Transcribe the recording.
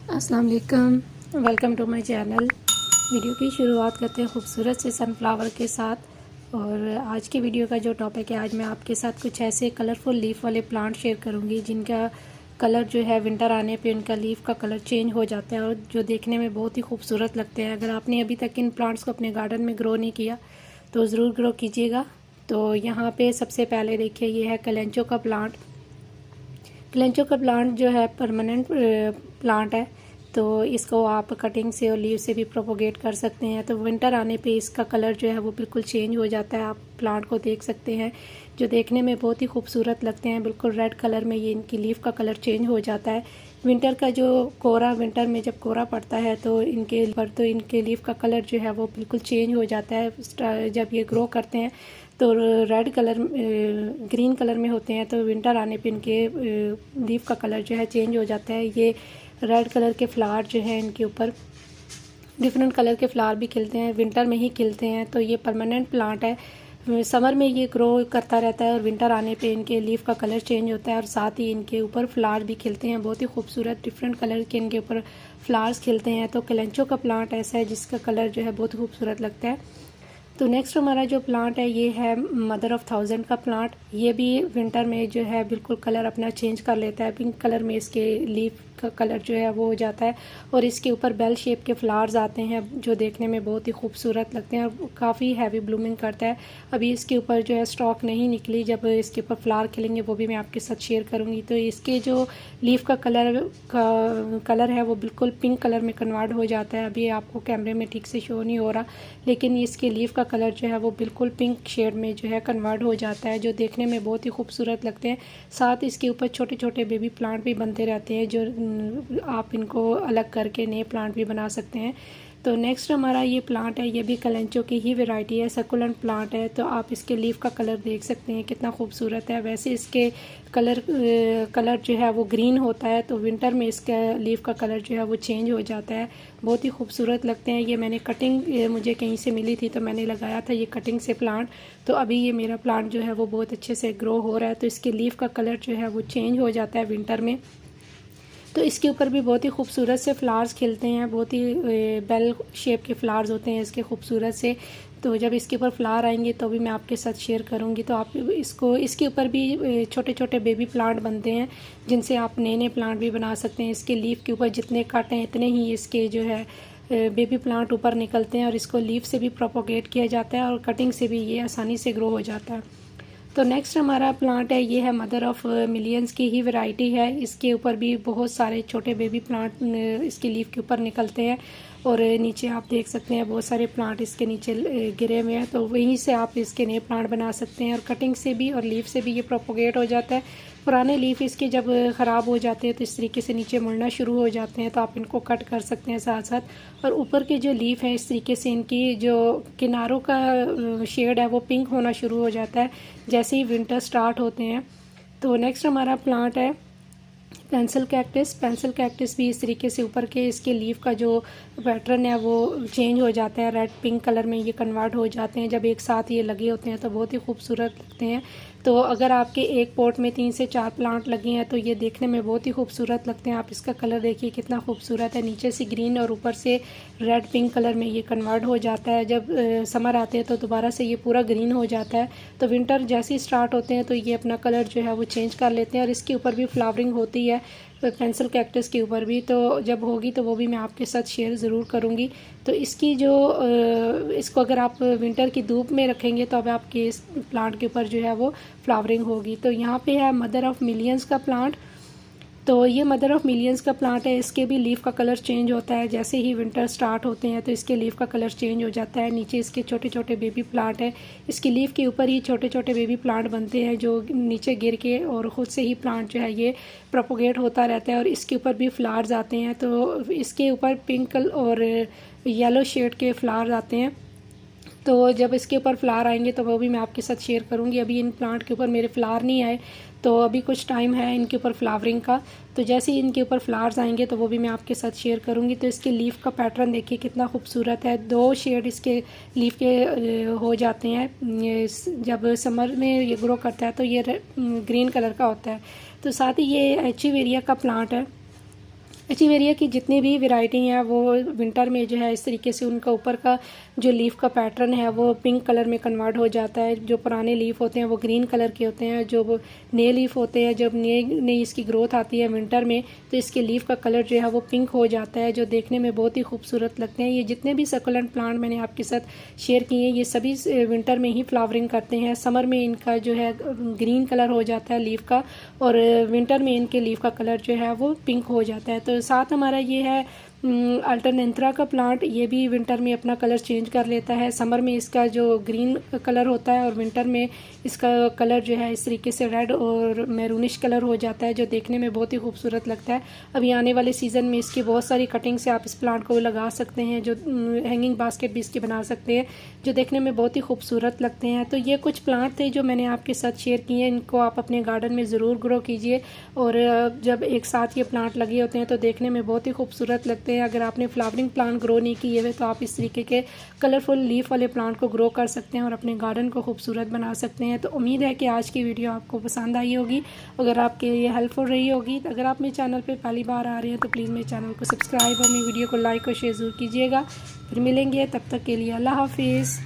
अस्सलाम वालेकुम, welcome to my channel. Video की शुरुआत करते हैं खूबसूरत से सनफ्लावर के साथ। और आज की वीडियो का जो टॉपिक है, आज मैं आपके साथ कुछ ऐसे कलरफुल लीफ वाले प्लांट शेयर करूंगी जिनका कलर जो है विंटर आने पे उनका लीफ का कलर चेंज हो जाता है और जो देखने में बहुत ही खूबसूरत लगते हैं। अगर आपने अभी तक इन प्लांट्स को अपने गार्डन में ग्रो नहीं किया तो ज़रूर ग्रो कीजिएगा। तो यहाँ पे सबसे पहले देखिए, ये है कलेंचो का प्लांट। कलेंचो का प्लांट जो है परमानेंट प्लांट है, तो इसको आप कटिंग से और लीव से भी प्रोपोगेट कर सकते हैं। तो विंटर आने पे इसका कलर जो है वो बिल्कुल चेंज हो जाता है। आप प्लांट को देख सकते हैं, जो देखने में बहुत ही खूबसूरत लगते हैं। बिल्कुल रेड कलर में ये इनकी लीफ का कलर चेंज हो जाता है। विंटर का जो विंटर में जब कोहरा पड़ता है तो इनके लीफ का कलर जो है वो बिल्कुल चेंज हो जाता है। जब ये ग्रो करते हैं तो रेड कलर ग्रीन कलर में होते हैं, तो विंटर आने पे इनके लीफ का कलर जो है चेंज हो जाता है। ये रेड कलर के फ्लावर जो हैं, इनके ऊपर डिफरेंट कलर के फ्लावर भी खिलते हैं, विंटर में ही खिलते हैं। तो ये परमानेंट प्लांट है, समर में ये ग्रो करता रहता है और विंटर आने पे इनके लीफ का कलर चेंज होता है और साथ ही इनके ऊपर फ्लावर भी खिलते हैं। बहुत ही खूबसूरत डिफरेंट कलर के इनके ऊपर फ्लावर्स खिलते हैं। तो कलेंचो का प्लांट ऐसा है जिसका कलर जो है बहुत खूबसूरत लगता है। तो नेक्स्ट हमारा जो प्लांट है, ये है मदर ऑफ़ थाउजेंड का प्लांट। ये भी विंटर में जो है बिल्कुल कलर अपना चेंज कर लेता है। पिंक कलर में इसके लीफ का कलर जो है वो हो जाता है और इसके ऊपर बेल शेप के फ्लावर्स आते हैं जो देखने में बहुत ही खूबसूरत लगते हैं और काफ़ी हैवी ब्लूमिंग करता है। अभी इसके ऊपर जो है स्टॉक नहीं निकली, जब इसके ऊपर फ्लावर खिलेंगे वो भी मैं आपके साथ शेयर करूँगी। तो इसके जो लीफ का कलर है वो बिल्कुल पिंक कलर में कन्वर्ट हो जाता है। अभी आपको कैमरे में ठीक से शो नहीं हो रहा, लेकिन इसके लीफ का कलर जो है वो बिल्कुल पिंक शेड में जो है कन्वर्ट हो जाता है, जो देखने में बहुत ही खूबसूरत लगते हैं। साथ इसके ऊपर छोटे छोटे बेबी प्लांट भी बनते रहते हैं, जो आप इनको अलग करके नए प्लांट भी बना सकते हैं। तो नेक्स्ट हमारा ये प्लांट है, ये भी कलेंचो की ही वैरायटी है, सकुलेंट प्लांट है। तो आप इसके लीफ का कलर देख सकते हैं कितना खूबसूरत है। वैसे इसके कलर जो है वो ग्रीन होता है, तो विंटर में इसका लीफ का कलर जो है वो चेंज हो जाता है। बहुत ही खूबसूरत लगते हैं। ये मैंने कटिंग मुझे कहीं से मिली थी तो मैंने लगाया था ये कटिंग से प्लांट। तो अभी ये मेरा प्लांट जो है वो बहुत अच्छे से ग्रो हो रहा है। तो इसके लीफ का कलर जो है वो चेंज हो जाता है विंटर में। तो इसके ऊपर भी बहुत ही खूबसूरत से फ्लावर्स खिलते हैं, बहुत ही बेल शेप के फ्लावर्स होते हैं इसके खूबसूरत से। तो जब इसके ऊपर फ्लावर आएंगे तो भी मैं आपके साथ शेयर करूंगी। तो आप इसके ऊपर भी छोटे छोटे बेबी प्लांट बनते हैं जिनसे आप नए नए प्लांट भी बना सकते हैं। इसके लीफ के ऊपर जितने काटें इतने ही इसके जो है बेबी प्लांट ऊपर निकलते हैं और इसको लीफ से भी प्रोपोगेट किया जाता है और कटिंग से भी ये आसानी से ग्रो हो जाता है। तो नेक्स्ट हमारा प्लांट है, ये है मदर ऑफ़ मिलियंस की ही वैरायटी है। इसके ऊपर भी बहुत सारे छोटे बेबी प्लांट इसके लीफ के ऊपर निकलते हैं और नीचे आप देख सकते हैं बहुत सारे प्लांट इसके नीचे गिरे हुए हैं। तो वहीं से आप इसके नए प्लांट बना सकते हैं और कटिंग से भी और लीफ से भी ये प्रोपोगेट हो जाता है। पुराने लीफ इसके जब ख़राब हो जाते हैं तो इस तरीके से नीचे मुड़ना शुरू हो जाते हैं, तो आप इनको कट कर सकते हैं साथ साथ। और ऊपर के जो लीफ हैं इस तरीके से इनकी जो किनारों का शेड है वो पिंक होना शुरू हो जाता है जैसे ही विंटर स्टार्ट होते हैं। तो नेक्स्ट हमारा प्लांट है पेंसिल कैक्टस। पेंसिल कैक्टस भी इस तरीके से ऊपर के इसके लीफ का जो पैटर्न है वो चेंज हो जाता है, रेड पिंक कलर में ये कन्वर्ट हो जाते हैं। जब एक साथ ये लगे होते हैं तो बहुत ही खूबसूरत लगते हैं। तो अगर आपके एक पॉट में 3 से 4 प्लांट लगे हैं तो ये देखने में बहुत ही खूबसूरत लगते हैं। आप इसका कलर देखिए कितना खूबसूरत है, नीचे से ग्रीन और ऊपर से रेड पिंक कलर में ये कन्वर्ट हो जाता है। जब समर आते हैं तो दोबारा से ये पूरा ग्रीन हो जाता है। तो विंटर जैसे ही स्टार्ट होते हैं तो ये अपना कलर जो है वो चेंज कर लेते हैं और इसके ऊपर भी फ्लावरिंग होती है पेंसिल कैक्टस के ऊपर भी। तो जब होगी तो वो भी मैं आपके साथ शेयर ज़रूर करूँगी। तो इसकी जो इसको अगर आप विंटर की धूप में रखेंगे तो अब आपके इस प्लांट के ऊपर जो है वो फ्लावरिंग होगी। तो यहाँ पे है मदर ऑफ़ मिलियंस का प्लांट। तो ये मदर ऑफ़ मिलियंस का प्लांट है। इसके भी लीफ का कलर चेंज होता है जैसे ही विंटर स्टार्ट होते हैं, तो इसके लीफ का कलर चेंज हो जाता है। नीचे इसके छोटे छोटे बेबी प्लांट है, इसकी लीफ के ऊपर ही छोटे छोटे बेबी प्लांट बनते हैं जो नीचे गिर के और ख़ुद से ही प्लांट जो है ये प्रोपोगेट होता रहता है और इसके ऊपर भी फ्लावर्स आते हैं। तो इसके ऊपर पिंक और येलो शेड के फ्लावर्स आते हैं। तो जब इसके ऊपर फ्लावर आएंगे तो वो भी मैं आपके साथ शेयर करूंगी। अभी इन प्लांट के ऊपर मेरे फ्लावर नहीं आए, तो अभी कुछ टाइम है इनके ऊपर फ्लावरिंग का। तो जैसे ही इनके ऊपर फ्लावर्स आएंगे तो वो भी मैं आपके साथ शेयर करूंगी। तो इसके लीफ का पैटर्न देखिए कितना खूबसूरत है, 2 शेड इसके लीफ के हो जाते हैं। जब समर में ये ग्रो करता है तो ये ग्रीन कलर का होता है। तो साथ ही ये एचिवेरिया का प्लांट है। एचीवेरिया की जितनी भी वैरायटी हैं वो विंटर में जो है इस तरीके से उनका ऊपर का जो लीफ का पैटर्न है वो पिंक कलर में कन्वर्ट हो जाता है। जो पुराने लीफ होते हैं वो ग्रीन कलर के होते हैं। जो नए लीफ होते हैं, जब नई इसकी ग्रोथ आती है विंटर में, तो इसके लीफ का कलर जो है वो पिंक हो जाता है, जो देखने में बहुत ही खूबसूरत लगते हैं। ये जितने भी सक्युलेंट प्लांट मैंने आपके साथ शेयर किए हैं ये सभी विंटर में ही फ्लावरिंग करते हैं। समर में इनका जो है ग्रीन कलर हो जाता है लीफ का, और विंटर में इनके लीफ का कलर जो है वो पिंक हो जाता है। तो साथ हमारा ये है अल्टरनेंथरा का प्लांट, ये भी विंटर में अपना कलर चेंज कर लेता है। समर में इसका जो ग्रीन कलर होता है और विंटर में इसका कलर जो है इस तरीके से रेड और मैरूनिश कलर हो जाता है, जो देखने में बहुत ही खूबसूरत लगता है। अभी आने वाले सीज़न में इसकी बहुत सारी कटिंग से आप इस प्लांट को लगा सकते हैं, जो हैंगिंग बास्केट भी इसकी बना सकते हैं, जो देखने में बहुत ही खूबसूरत लगते हैं। तो ये कुछ प्लांट थे जो मैंने आपके साथ शेयर किए हैं। इनको आप अपने गार्डन में ज़रूर ग्रो कीजिए, और जब एक साथ ये प्लांट लगे होते हैं तो देखने में बहुत ही खूबसूरत लगते हैं। अगर आपने फ्लावरिंग प्लांट ग्रो नहीं किए हुए तो आप इस तरीके के कलरफुल लीफ वाले प्लांट को ग्रो कर सकते हैं और अपने गार्डन को खूबसूरत बना सकते हैं। तो उम्मीद है कि आज की वीडियो आपको पसंद आई होगी, अगर आपके लिए हेल्पफुल रही होगी। अगर आप मेरे चैनल पर पहली बार आ रहे हैं तो प्लीज़ मेरे चैनल को सब्सक्राइब और मेरी वीडियो को लाइक और शेयर ज़रूर कीजिएगा। फिर मिलेंगे, तब तक के लिए अल्लाह हाफिज़।